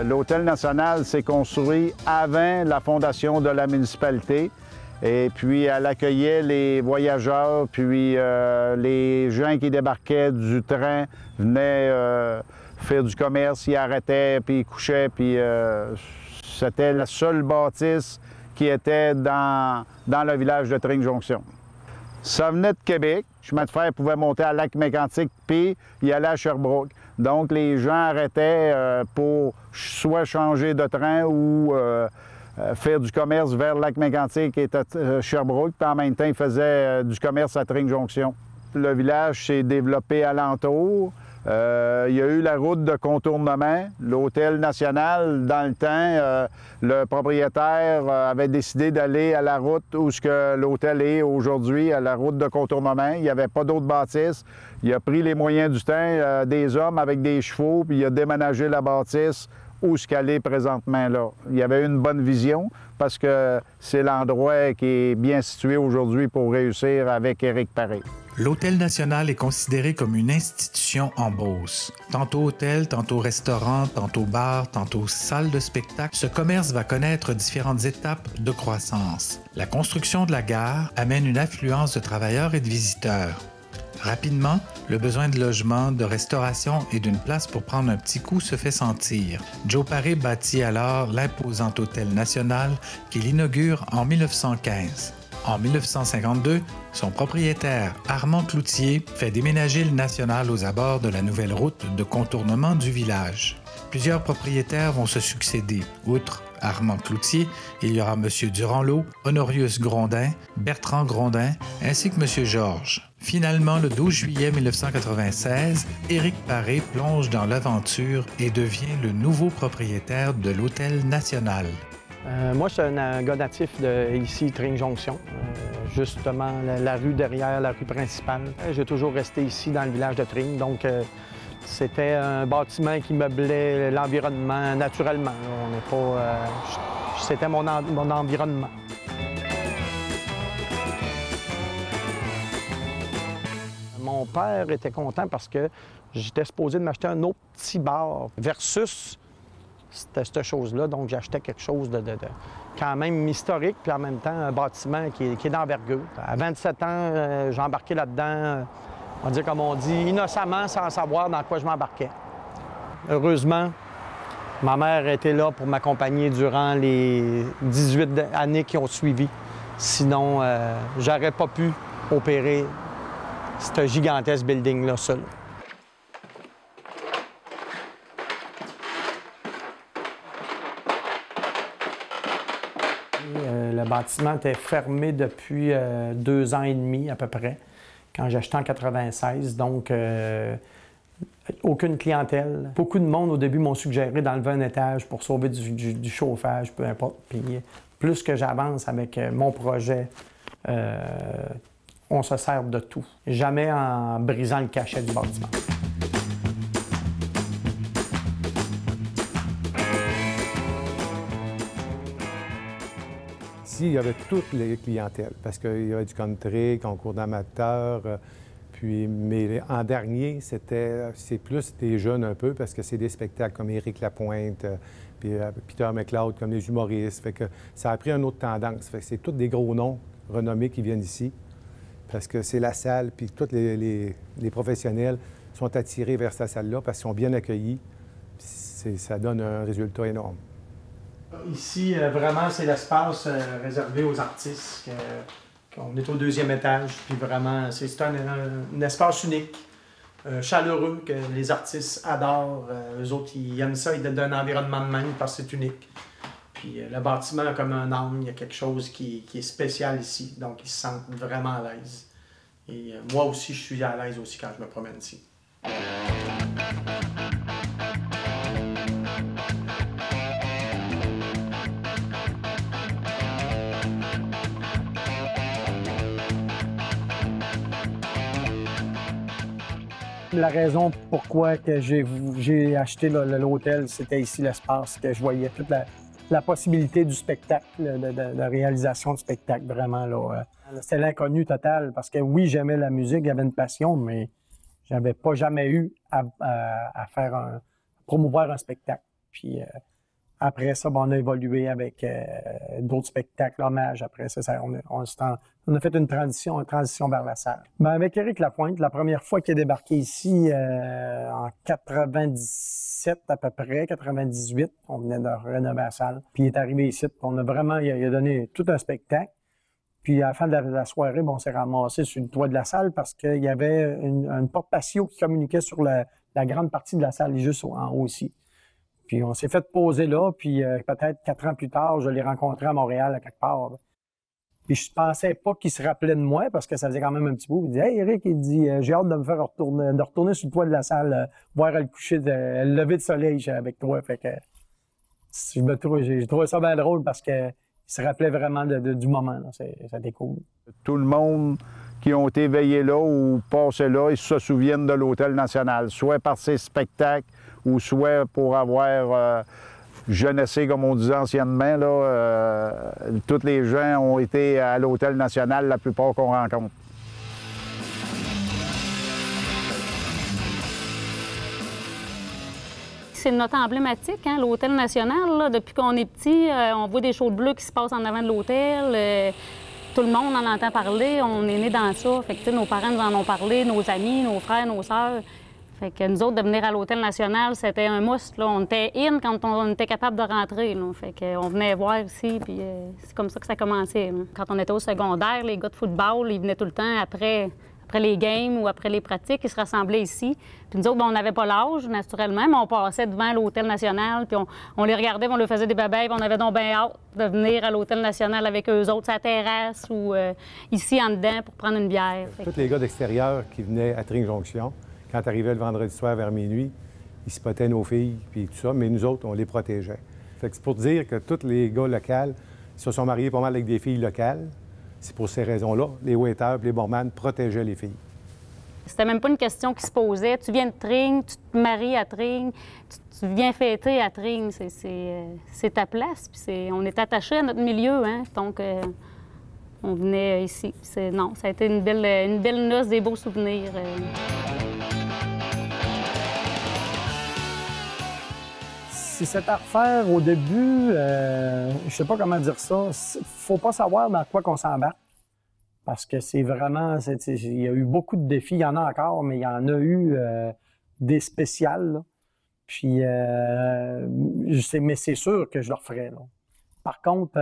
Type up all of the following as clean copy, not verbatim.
L'Hôtel National s'est construit avant la fondation de la municipalité. Et puis, elle accueillait les voyageurs, puis les gens qui débarquaient du train venaient faire du commerce, ils arrêtaient, puis ils couchaient, puis c'était la seule bâtisse qui était dans le village de Tring-Jonction. Ça venait de Québec. Le chemin de fer pouvait monter à Lac-Mégantic, puis y aller à Sherbrooke. Donc, les gens arrêtaient pour soit changer de train ou faire du commerce vers Lac-Mégantic et Sherbrooke, puis en même temps, ils faisaient du commerce à Tring-Jonction. Le village s'est développé alentour. Il y a eu la route de contournement. L'Hôtel National, dans le temps, le propriétaire avait décidé d'aller à la route où l'hôtel est aujourd'hui, à la route de contournement. Il n'y avait pas d'autres bâtisses. Il a pris les moyens du temps, des hommes avec des chevaux, puis il a déménagé la bâtisse où ce qu'elle est présentement là. Il y avait une bonne vision parce que c'est l'endroit qui est bien situé aujourd'hui pour réussir avec Éric Paré. L'Hôtel National est considéré comme une institution en Beauce. Tantôt hôtel, tantôt restaurant, tantôt bar, tantôt salle de spectacle, ce commerce va connaître différentes étapes de croissance. La construction de la gare amène une affluence de travailleurs et de visiteurs. Rapidement, le besoin de logement, de restauration et d'une place pour prendre un petit coup se fait sentir. Joe Paré bâtit alors l'imposant Hôtel National qu'il inaugure en 1915. En 1952, son propriétaire, Armand Cloutier, fait déménager le National aux abords de la nouvelle route de contournement du village. Plusieurs propriétaires vont se succéder. Outre Armand Cloutier, il y aura M. Durand-Lot, Honorius Grondin, Bertrand Grondin, ainsi que M. Georges. Finalement, le 12 juillet 1996, Éric Paré plonge dans l'aventure et devient le nouveau propriétaire de l'Hôtel National. Moi, je suis un gars natif ici, Tring-Jonction. Justement, la rue derrière, la rue principale. J'ai toujours resté ici, dans le village de Tring. Donc, c'était un bâtiment qui meublait l'environnement naturellement. On n'est pas... c'était mon environnement. Mon père était content parce que j'étais supposé de m'acheter un autre petit bar versus... C'était cette chose-là, donc j'achetais quelque chose de quand même historique, puis en même temps un bâtiment qui est d'envergure. À 27 ans, j'ai embarqué là-dedans, on va dire comme on dit, innocemment, sans savoir dans quoi je m'embarquais. Heureusement, ma mère était là pour m'accompagner durant les 18 années qui ont suivi. Sinon, j'aurais pas pu opérer ce gigantesque building-là seul. Le bâtiment était fermé depuis 2 ans et demi à peu près, quand j'ai acheté en 96. Donc, aucune clientèle. Beaucoup de monde au début m'ont suggéré d'enlever un étage pour sauver du chauffage, peu importe. Puis plus que j'avance avec mon projet, on se sert de tout. Jamais en brisant le cachet du bâtiment. Ici, il y avait toutes les clientèles, parce qu'il y avait du country, concours d'amateurs, mais en dernier, c'est plus des jeunes un peu, parce que c'est des spectacles comme Éric Lapointe, puis Peter McLeod, comme les humoristes. Fait que ça a pris une autre tendance. Fait que c'est tous des gros noms renommés qui viennent ici, parce que c'est la salle, puis tous les professionnels sont attirés vers cette salle-là, parce qu'ils sont bien accueillis. Ça donne un résultat énorme. Ici, vraiment, c'est l'espace réservé aux artistes. On est au 2e étage, puis vraiment, c'est un espace unique, chaleureux, que les artistes adorent. Eux autres, ils aiment ça, ils donnent un environnement de même parce que c'est unique. Puis le bâtiment a comme un âme, il y a quelque chose qui est spécial ici, donc ils se sentent vraiment à l'aise. Et moi aussi, je suis à l'aise aussi quand je me promène ici. La raison pourquoi j'ai acheté l'hôtel, c'était ici l'espace, que je voyais toute la possibilité du spectacle, de réalisation de spectacle, vraiment. C'était l'inconnu total, parce que oui, j'aimais la musique, j'avais une passion, mais j'avais pas jamais eu à promouvoir un spectacle. Puis Après ça, on a évolué avec d'autres spectacles, hommages. Après ça, on a fait une transition vers la salle. Ben, avec Éric Lapointe, la première fois qu'il est débarqué ici, en 97 à peu près, 98, on venait de rénover la salle. Puis il est arrivé ici, puis il a donné tout un spectacle. Puis à la fin de la soirée, on s'est ramassé sur le toit de la salle parce qu'il y avait une porte patio qui communiquait sur la grande partie de la salle, juste en haut ici. Puis on s'est fait poser là, puis peut-être 4 ans plus tard, je l'ai rencontré à Montréal, à quelque part. Puis je pensais pas qu'il se rappelait de moi, parce que ça faisait quand même un petit bout. Il dit « Hey, Éric, il dit, j'ai hâte de me faire retourner sur le toit de la salle, voir le lever de soleil avec toi. » Fait que j'ai trouvé ça bien drôle parce que il se rappelait vraiment du moment. C'était cool. Tout le monde qui ont été veillés là ou passés là, ils se souviennent de l'Hôtel National, soit par ses spectacles ou soit pour avoir jeunessé, comme on disait anciennement. Tous les gens ont été à l'Hôtel National, la plupart qu'on rencontre. C'est notre emblématique, hein, l'Hôtel National. Là, depuis qu'on est petit, on voit des shows de bleu qui se passent en avant de l'hôtel. Tout le monde en entend parler. On est né dans ça. Fait que, nos parents nous en ont parlé, nos amis, nos frères, nos sœurs. Fait que nous autres, de venir à l'Hôtel National, c'était un must. Là. On était in quand on était capable de rentrer. Là. Fait qu'on venait voir ici, puis c'est comme ça que ça commençait. Là. Quand on était au secondaire, les gars de football, ils venaient tout le temps après les games ou après les pratiques, ils se rassemblaient ici. Puis nous autres, on n'avait pas l'âge, naturellement, mais on passait devant l'Hôtel National, puis on les regardait, puis on leur faisait des babelles, puis on avait donc bien hâte de venir à l'Hôtel National avec eux autres, sur la terrasse ou ici en dedans pour prendre une bière. Tous les gars d'extérieur qui venaient à Tring-Jonction, quand arrivait le vendredi soir vers minuit, ils spottaient nos filles, puis tout ça, mais nous autres, on les protégeait. Fait que c'est pour dire que tous les gars locaux se sont mariés pas mal avec des filles locales. C'est pour ces raisons-là, les waiters et les barman protégeaient les filles. C'était même pas une question qui se posait. Tu viens de Tring, tu te maries à Tring, tu viens fêter à Tring. C'est ta place. Puis on est attaché à notre milieu, hein? Donc, on venait ici. Non, ça a été une belle noce, des beaux souvenirs. Si c'était à refaire au début, je sais pas comment dire ça, faut pas savoir dans quoi qu'on s'embarque. Parce que c'est vraiment, il y a eu beaucoup de défis, il y en a encore, mais il y en a eu des spéciales. Là. Puis, mais c'est sûr que je le referais. Là. Par contre,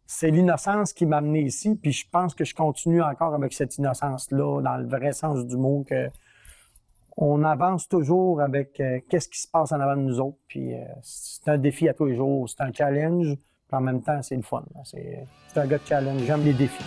c'est l'innocence qui m'a amené ici, puis je pense que je continue encore avec cette innocence-là, dans le vrai sens du mot, que on avance toujours avec qu'est-ce qui se passe en avant de nous autres. Puis c'est un défi à tous les jours, c'est un challenge, puis en même temps, c'est le fun. C'est un gars de challenge, j'aime les défis.